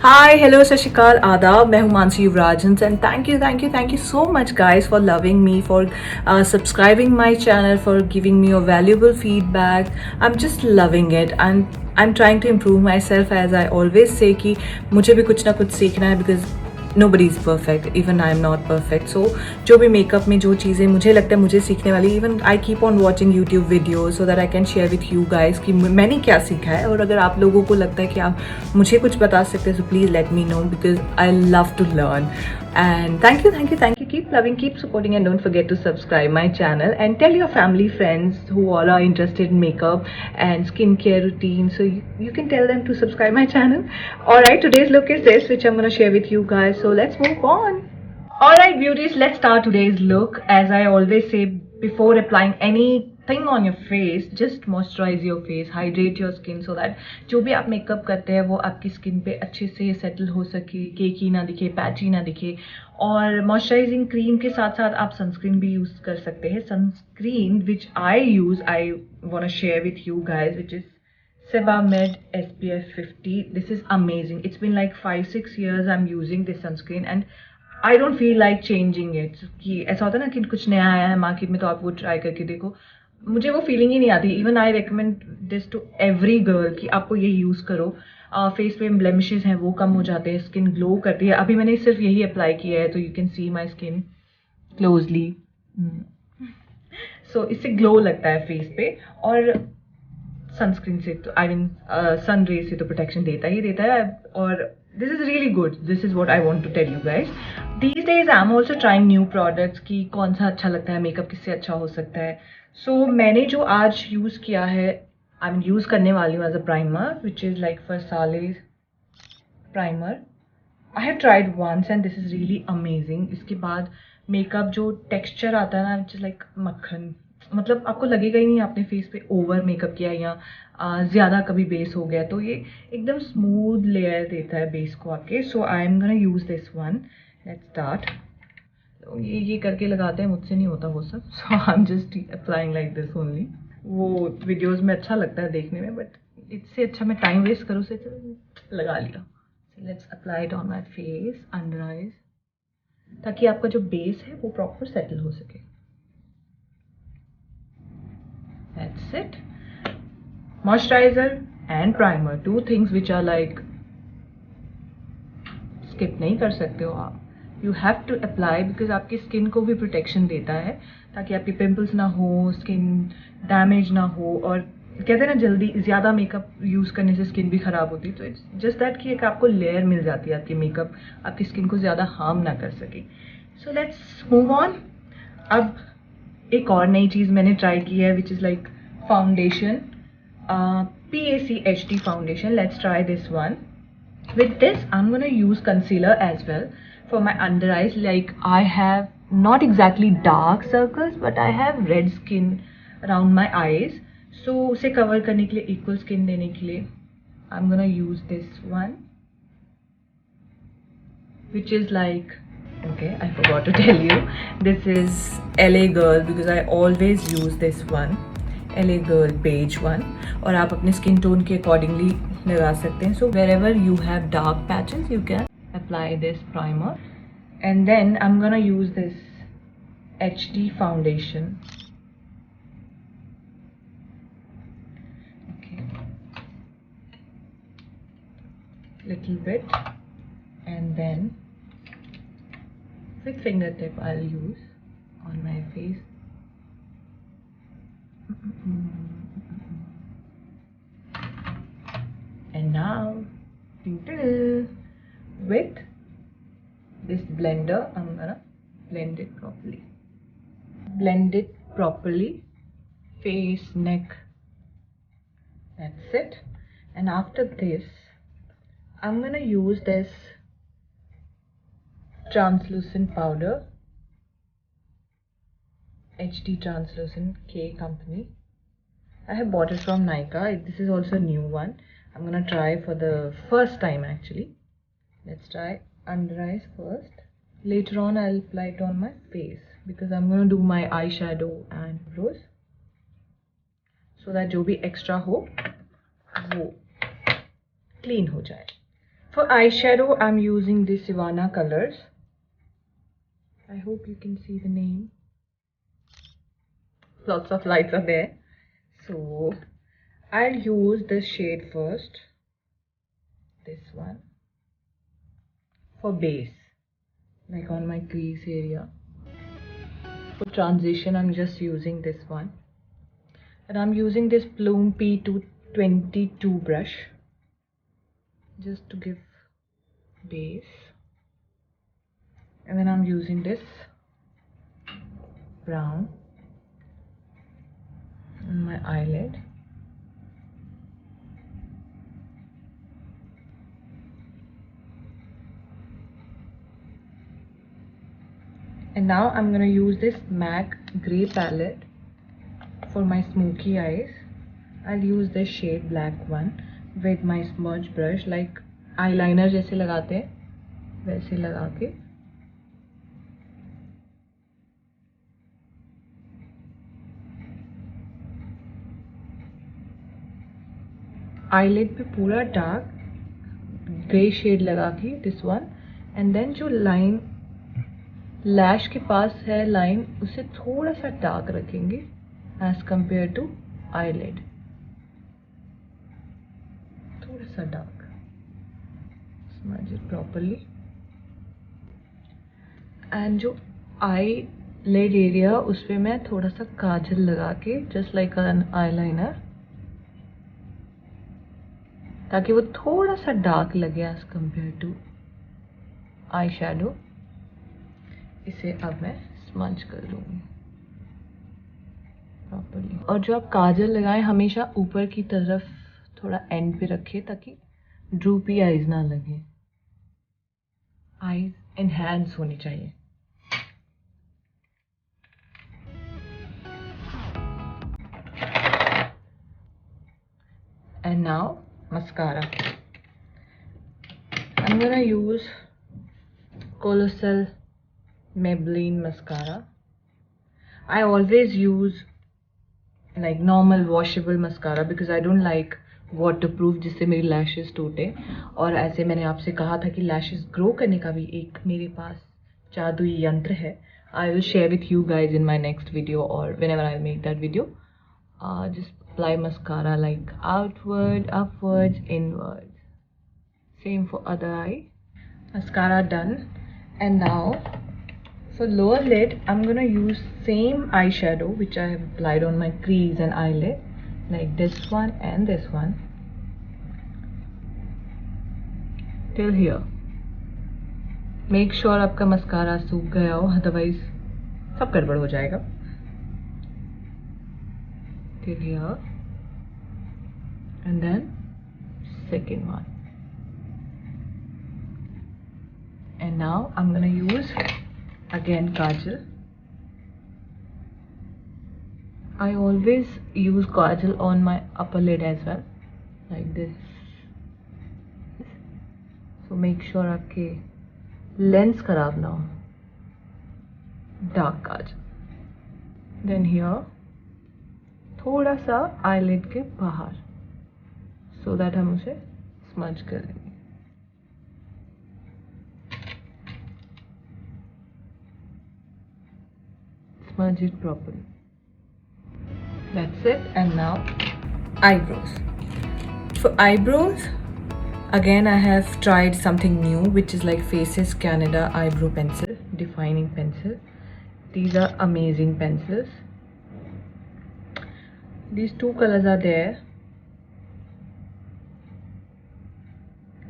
Hi, hello, Sashikal, Adab. मैं हूँ Mansi युवराजन and thank you so much guys for loving me, for subscribing my channel, for giving me your valuable feedback. I'm just loving it and I'm trying to improve myself as I always say कि मुझे भी कुछ ना कुछ सीखना है because nobody is perfect, even I am not perfect. So जो भी मेकअप में जो चीज़ें मुझे लगता है मुझे सीखने वाली, even I keep on watching YouTube videos so that I can share with you guys कि मैंने क्या सीखा है. और अगर आप लोगों को लगता है कि आप मुझे कुछ बता सकते हैं so please let me know because I love to learn. And thank you. Keep loving, keep supporting, and don't forget to subscribe my channel and tell your family, friends who all are interested in makeup and skincare routine. So you can tell them to subscribe my channel. Alright, today's look is this, which I'm gonna share with you guys. So let's move on. Alright beauties, let's start today's look. As I always say, before applying anything on your face, just moisturize your face, hydrate your skin so that जो भी आप makeup करते हैं वो आपकी skin पे अच्छे से सेटल हो सके, केकी ना दिखे, पैची ना दिखे. और मॉइस्चराइजिंग क्रीम के साथ साथ आप सनस्क्रीन भी यूज़ कर सकते हैं. Sunscreen which I want to share with you guys which is Sebamed SPF 50. This is amazing. It's been like 5-6 years I'm using this sunscreen and I don't feel like changing it. कि ऐसा होता है ना कि कुछ नया आया है मार्केट में तो आप वो ट्राई करके देखो. मुझे वो फीलिंग ही नहीं आती. Even I recommend this to every girl कि आपको ये यूज़ करो. फेस पे ब्लेमिशेस हैं वो कम हो जाते हैं, स्किन ग्लो करती है. अभी मैंने सिर्फ यही अप्लाई किया है तो you can see my skin closely. So इससे ग्लो लगता है फेस पे. और सनस्क्रीन से तो आई मीन सन रे से तो प्रोटेक्शन देता ही देता है. और this is really good. This is what I want to tell you guys. These days I am also trying new products कि कौन सा अच्छा लगता है, मेकअप किससे अच्छा हो सकता है. सो मैंने जो आज यूज़ किया है, आई मीन यूज़ करने वाली हूँ as a primer which is like Farsali primer. I have tried once and this is really amazing. इसके बाद मेकअप जो टेक्सचर आता है ना विच इज़ लाइक मक्खन. मतलब आपको लगेगा ही नहीं आपने फेस पे ओवर मेकअप किया या ज़्यादा कभी बेस हो गया. तो ये एकदम स्मूथ लेयर देता है बेस को आपके. So I am gonna use this one. Let's start. तो ये करके लगाते हैं, मुझसे नहीं होता वो सब. So I am just applying like this only. वो वीडियोज़ में अच्छा लगता है देखने में बट इससे अच्छा मैं टाइम वेस्ट करूँ से लगा लिया. Let's apply it on my face, under eyes, ताकि आपका जो बेस है वो प्रॉपर सेटल हो सके. That's it. Moisturizer and primer, two things which are like skip नहीं कर सकते हो आप. You have to apply because आपकी स्किन को भी प्रोटेक्शन देता है ताकि आपके पिंपल्स ना हो, स्किन डैमेज ना हो. और कहते हैं ना जल्दी ज़्यादा मेकअप यूज़ करने से स्किन भी ख़राब होती है. तो इट्स जस्ट दैट कि एक आपको लेयर मिल जाती है आपकी मेकअप आपकी स्किन को ज़्यादा हार्म ना कर सके. So let's move on. अब एक और नई चीज़ मैंने ट्राई की है विच is like foundation, PAC HD foundation. Let's try this one. With this I'm gonna use concealer as well for my under eyes. Like I have not exactly dark circles but I have red skin around my eyes. So उसे cover करने के लिए, equal skin देने के लिए I'm gonna use this one which is like, okay, I forgot to tell you, this is LA Girl because I always use this one, LA Girl beige one. और आप अपने skin tone के accordingly लगा सकते हैं. So wherever you have dark patches you can apply this primer and then I am gonna use this HD foundation. Okay, little bit and then with fingertip I'll use on my face. And now with this blender I'm gonna blend it properly, face, neck. That's it. And after this I'm gonna use this translucent powder, HD translucent K company. I have bought it from Nykaa. This is also a new one. I'm gonna try for the first time actually. Let's try under eyes first. Later on I'll apply it on my face because I'm gonna do my eyeshadow and brows so that जो भी extra हो वो clean हो जाए. For eyeshadow, I'm using the Sivana colors. I hope you can see the name. Lots of lights are there. So I'll use this shade first. This one. For base. Like on my crease area. For transition, I'm just using this one. And I'm using this Plume P222 brush. Just to give base. And then I'm using this brown on my eyelid. And now I'm gonna use this MAC Grey palette for my smoky eyes. I'll use this shade black one with my smudge brush, like eyeliner जैसे लगाते हैं वैसे लगा के eyelid पे पूरा dark grey shade लगा के दिस वन, एंड देन जो लाइन लैश के पास है लाइन उसे थोड़ा सा डार्क रखेंगे एज कंपेयर टू आईलिड, थोड़ा सा dark. Smudge it properly. And जो आई लिड एरिया उस पर मैं थोड़ा सा काजल लगा के जस्ट लाइक एन आईलाइनर, ताकि वो थोड़ा सा डार्क लगे as compare to eye shadow. इसे अब मैं स्मंज कर लूँगी प्रॉपरली. और जो आप काजल लगाएं हमेशा ऊपर की तरफ थोड़ा एंड पे रखें ताकि ड्रूपी आईज ना लगे. आईज एनहांस होनी चाहिए. And now mascara. I'm gonna use Colossal Maybelline mascara. I always use like normal washable mascara because I don't like waterproof जिससे मेरी lashes टूटे. और ऐसे मैंने आपसे कहा था कि lashes grow करने का भी एक मेरे पास जादुई यंत्र है. I will share with you guys in my next video or whenever I make that video. Just apply mascara like outward, upwards, inwards. Same for other eye. Mascara done. And now for lower lid, I'm gonna use same eyeshadow which I have applied on my crease and eyelid, like this one and this one, till here. Make sure आपका mascara सूख गया हो, otherwise सब गड़बड़ हो जाएगा. Till here, and then second one. And now I'm gonna use again kajal. I always use kajal on my upper lid as well, like this. So make sure आपके lens खराब ना हो. Dark kajal. Then here थोड़ा सा eyelid के बाहर, so that हम उसे smudge कर लेंगे. Smudge it properly. That's it. And now eyebrows. For eyebrows, again I have tried something new, which is like Faces Canada eyebrow pencil, defining pencil. These are amazing pencils. These two colors are there.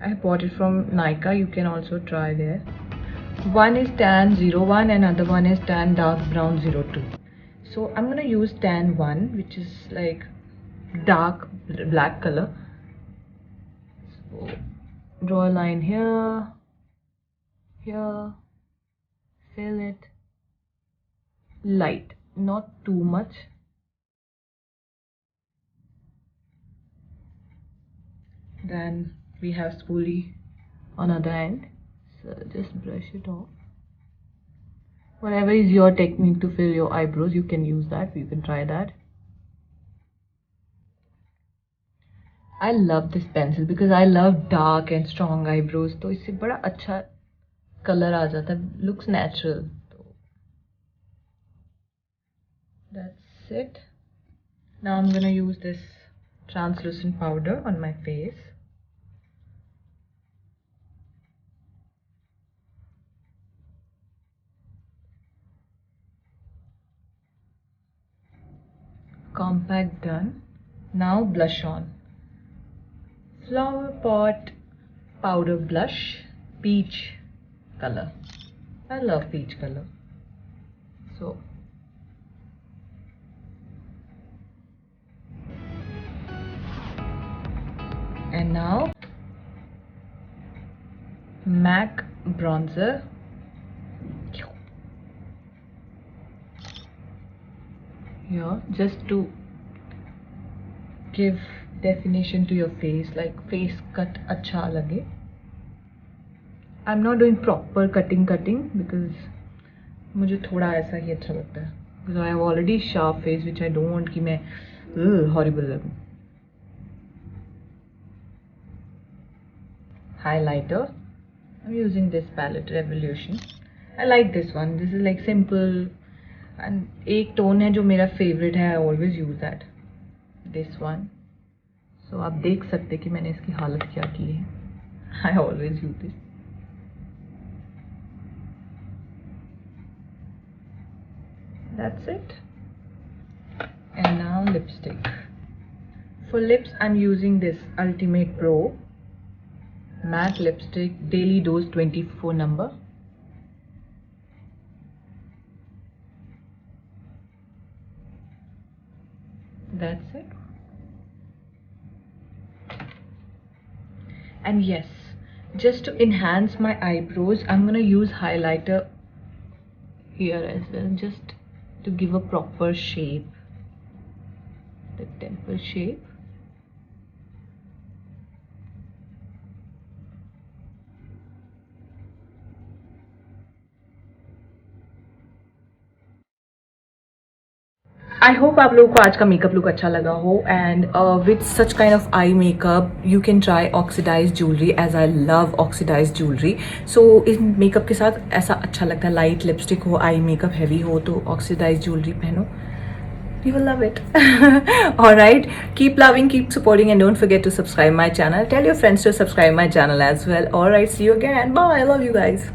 I bought it from Nykaa. You can also try there. One is tan 01 and another one is tan dark brown 02. So I'm gonna use tan 1, which is like dark black color. So draw a line here, here, fill it light, not too much. Then we have spoolie on other end, so just brush it off. Whatever is your technique to fill your eyebrows, you can use that. You can try that. I love this pencil because I love dark and strong eyebrows, तो इससे बड़ा अच्छा colour आ जाता है, looks natural. तो that's it. Now I am gonna use this translucent powder on my face. Compact done. Now blush on. Flower Pot powder blush, peach color. I love peach color. So and now MAC bronzer. Here, just to give definition to your face, like face cut अच्छा लगे. I'm not doing proper cutting because मुझे थोड़ा ऐसा ही अच्छा लगता है, because I have already sharp face which I don't want कि मैं horrible लगूं. Highlighter. I'm using this palette Revolution. I like this one. This is like simple and एक tone है जो मेरा favorite है. I always use that. This one. So आप देख सकते कि मैंने इसकी हालत क्या की है. I always use this. That's it. And now lipstick. For lips I'm using this Ultimate Pro matte lipstick Daily Dose 24 number. That's it. And yes, just to enhance my eyebrows, I'm gonna use highlighter here as well, just to give a proper shape, the temple shape. I hope आप लोगों को आज का makeup look अच्छा लगा हो. And with such kind of eye makeup you can try oxidize jewellery, as I love oxidize jewellery. So इस makeup के साथ ऐसा अच्छा लगता है, लाइट लिपस्टिक हो, आई मेकअप हैवी हो, तो ऑक्सीडाइज ज्वेलरी पहनो. You will love it. Alright, keep loving, keep supporting, and don't forget to subscribe my channel. Tell your friends to subscribe my channel as well. Alright, see you again. Bye. I love you guys.